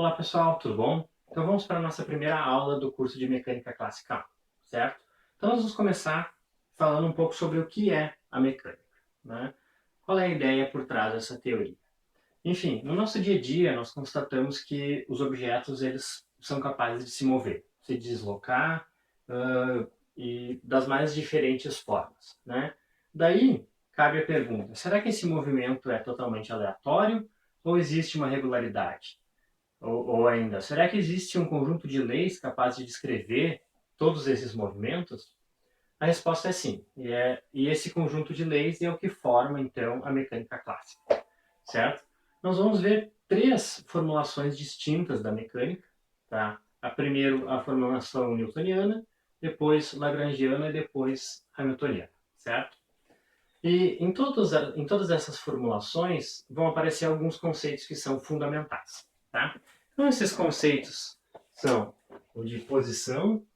Olá pessoal, tudo bom? Então vamos para a nossa primeira aula do curso de Mecânica Clássica 1, certo? Então nós vamos começar falando um pouco sobre o que é a mecânica, né? Qual é a ideia por trás dessa teoria? Enfim, no nosso dia a dia nós constatamos que os objetos eles são capazes de se mover, se deslocar e das mais diferentes formas, né? Daí cabe a pergunta, será que esse movimento é totalmente aleatório ou existe uma regularidade? Ou ainda, será que existe um conjunto de leis capaz de descrever todos esses movimentos? A resposta é sim. E esse conjunto de leis é o que forma, então, a mecânica clássica, certo? Nós vamos ver três formulações distintas da mecânica. Tá? Primeiro, a formulação newtoniana, depois lagrangiana e depois hamiltoniana, certo? E em todas essas formulações vão aparecer alguns conceitos que são fundamentais. Tá? Então, esses conceitos são o de posição,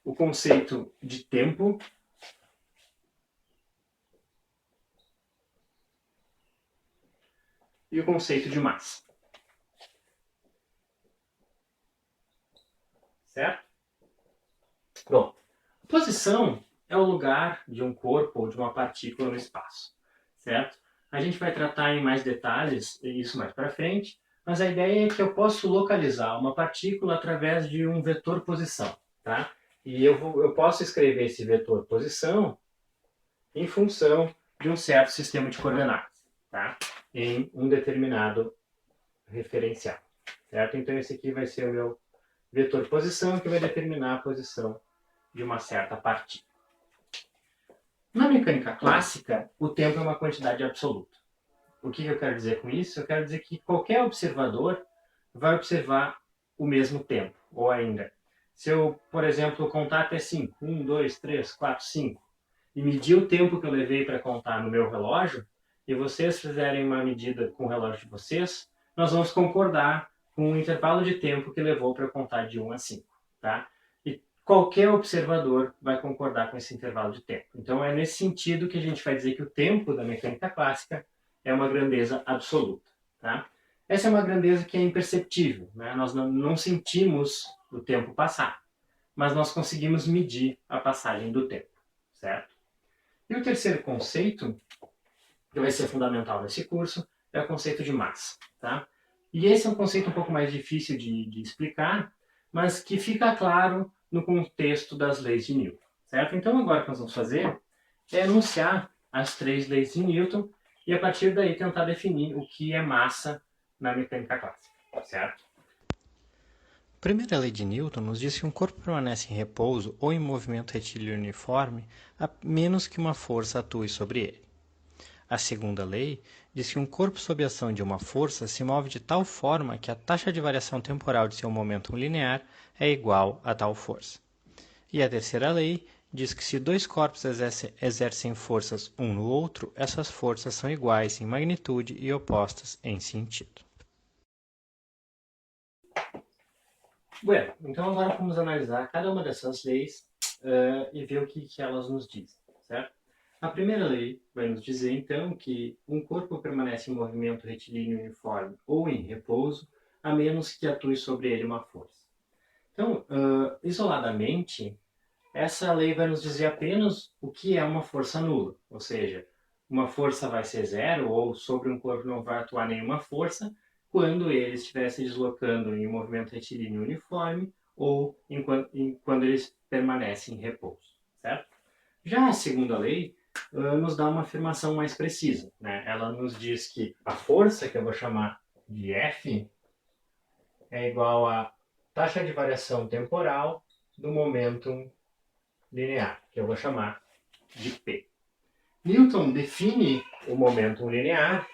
o conceito de tempo e o conceito de massa. Certo? Bom, a posição é o lugar de um corpo ou de uma partícula no espaço. Certo? A gente vai tratar em mais detalhes isso mais para frente, mas a ideia é que eu posso localizar uma partícula através de um vetor posição. Tá? E eu posso escrever esse vetor posição em função de um certo sistema de coordenadas, tá? Em um determinado referencial. Certo? Então esse aqui vai ser o meu vetor posição, que vai determinar a posição de uma certa partícula. Na mecânica clássica, o tempo é uma quantidade absoluta. O que eu quero dizer com isso? Eu quero dizer que qualquer observador vai observar o mesmo tempo, ou ainda, se eu, por exemplo, contar até 5, 1, 2, 3, 4, 5, e medir o tempo que eu levei para contar no meu relógio, e vocês fizerem uma medida com o relógio de vocês, nós vamos concordar com o intervalo de tempo que levou para eu contar de 1 a 5. Tá? E qualquer observador vai concordar com esse intervalo de tempo. Então é nesse sentido que a gente vai dizer que o tempo da mecânica clássica é uma grandeza absoluta. Tá? Essa é uma grandeza que é imperceptível. Né? Nós não sentimos o tempo passar, mas nós conseguimos medir a passagem do tempo. Certo? E o terceiro conceito, que vai ser fundamental nesse curso, é o conceito de massa. Tá? E esse é um conceito um pouco mais difícil de explicar, mas que fica claro no contexto das leis de Newton. Certo? Então agora o que nós vamos fazer é enunciar as três leis de Newton e a partir daí tentar definir o que é massa na mecânica clássica. Certo? A primeira lei de Newton nos diz que um corpo permanece em repouso ou em movimento retilíneo uniforme a menos que uma força atue sobre ele. A segunda lei diz que um corpo sob a ação de uma força se move de tal forma que a taxa de variação temporal de seu momento linear é igual a tal força. E a terceira lei diz que se dois corpos exercem forças um no outro, essas forças são iguais em magnitude e opostas em sentido. Bueno, então agora vamos analisar cada uma dessas leis e ver o que elas nos dizem. Certo? A primeira lei vai nos dizer, então, que um corpo permanece em movimento retilíneo uniforme ou em repouso, a menos que atue sobre ele uma força. Então, isoladamente, essa lei vai nos dizer apenas o que é uma força nula, ou seja, uma força vai ser zero ou sobre um corpo não vai atuar nenhuma força quando ele estiver se deslocando em um movimento retilíneo uniforme ou quando ele permanece em repouso. Certo? Já a segunda lei nos dá uma afirmação mais precisa. Né? Ela nos diz que a força, que eu vou chamar de F, é igual à taxa de variação temporal do momento linear, que eu vou chamar de P. Newton define o momento linear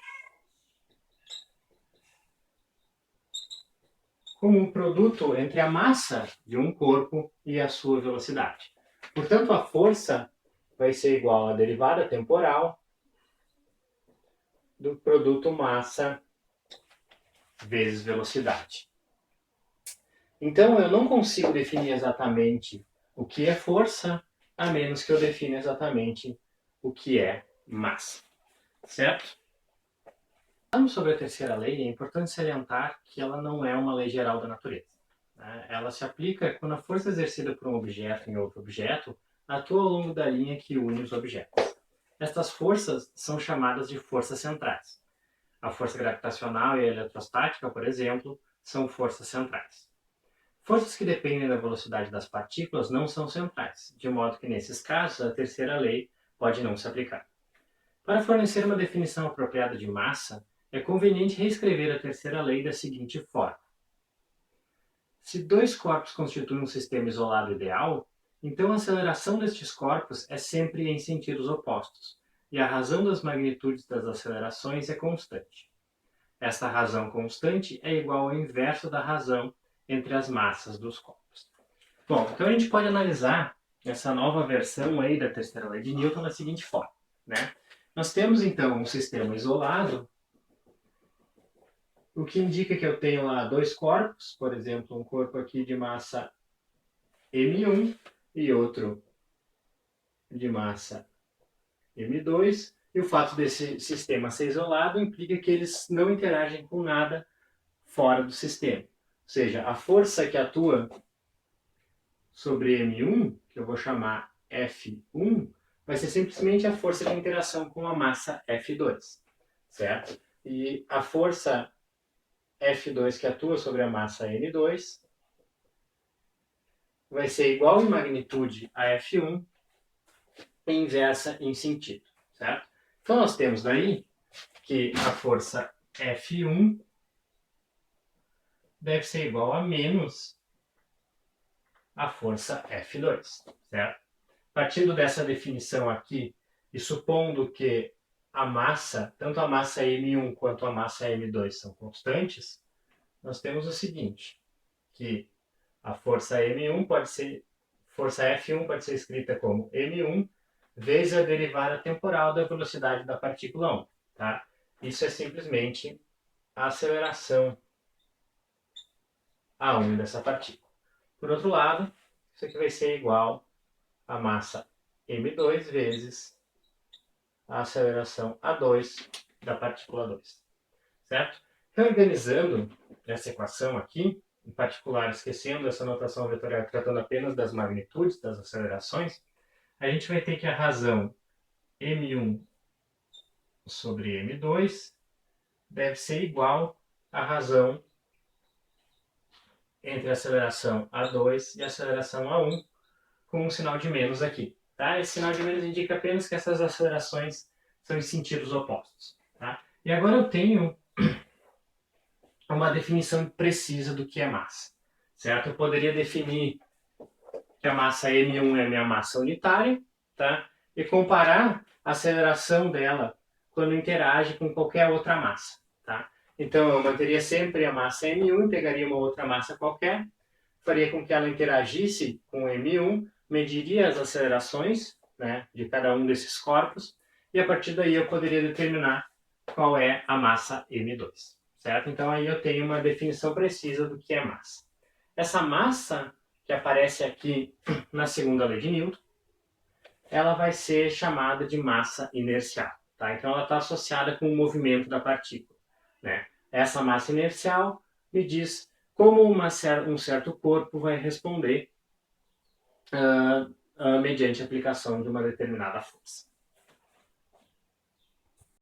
como um produto entre a massa de um corpo e a sua velocidade. Portanto, a força vai ser igual à derivada temporal do produto massa vezes velocidade. Então, eu não consigo definir exatamente o que é força, a menos que eu defina exatamente o que é massa. Certo? Falando sobre a terceira lei, é importante salientar que ela não é uma lei geral da natureza. Ela se aplica quando a força exercida por um objeto em outro objeto atua ao longo da linha que une os objetos. Estas forças são chamadas de forças centrais. A força gravitacional e a eletrostática, por exemplo, são forças centrais. Forças que dependem da velocidade das partículas não são centrais, de modo que, nesses casos, a terceira lei pode não se aplicar. Para fornecer uma definição apropriada de massa, é conveniente reescrever a terceira lei da seguinte forma: se dois corpos constituem um sistema isolado ideal, então a aceleração destes corpos é sempre em sentidos opostos, e a razão das magnitudes das acelerações é constante. Esta razão constante é igual ao inverso da razão entre as massas dos corpos. Bom, então a gente pode analisar essa nova versão aí da terceira lei de Newton da seguinte forma, né? Nós temos então um sistema isolado, o que indica que eu tenho lá dois corpos, por exemplo, um corpo aqui de massa M1 e outro de massa M2, e o fato desse sistema ser isolado implica que eles não interagem com nada fora do sistema. Ou seja, a força que atua sobre M1, que eu vou chamar F1, vai ser simplesmente a força de interação com a massa F2, certo? E a força F2 que atua sobre a massa N2 vai ser igual em magnitude a F1 e inversa em sentido, certo? Então nós temos daí que a força F1 deve ser igual a menos a força F2, certo? Partindo dessa definição aqui e supondo que a massa, tanto a massa M1 quanto a massa M2 são constantes, nós temos o seguinte, que a força M1 pode ser, força F1 pode ser escrita como M1 vezes a derivada temporal da velocidade da partícula 1, tá? Isso é simplesmente a aceleração A1 dessa partícula. Por outro lado, isso aqui vai ser igual a massa M2 vezes a aceleração A2 da partícula 2, certo? Reorganizando essa equação aqui, em particular esquecendo essa notação vetorial tratando apenas das magnitudes das acelerações, a gente vai ter que a razão M1 sobre M2 deve ser igual à razão entre a aceleração A2 e a aceleração A1, com um sinal de menos aqui. Tá? Esse sinal de menos indica apenas que essas acelerações são em sentidos opostos. Tá? E agora eu tenho uma definição precisa do que é massa. Certo? Eu poderia definir que a massa M1 é a minha massa unitária, tá? E comparar a aceleração dela quando interage com qualquer outra massa. Tá? Então eu manteria sempre a massa M1 e pegaria uma outra massa qualquer, faria com que ela interagisse com M1, mediria as acelerações, né, de cada um desses corpos, e a partir daí eu poderia determinar qual é a massa M2. Certo? Então aí eu tenho uma definição precisa do que é massa. Essa massa que aparece aqui na segunda lei de Newton, ela vai ser chamada de massa inercial. Tá? Então ela está associada com o movimento da partícula. Né? Essa massa inercial me diz como um certo corpo vai responder mediante a aplicação de uma determinada força.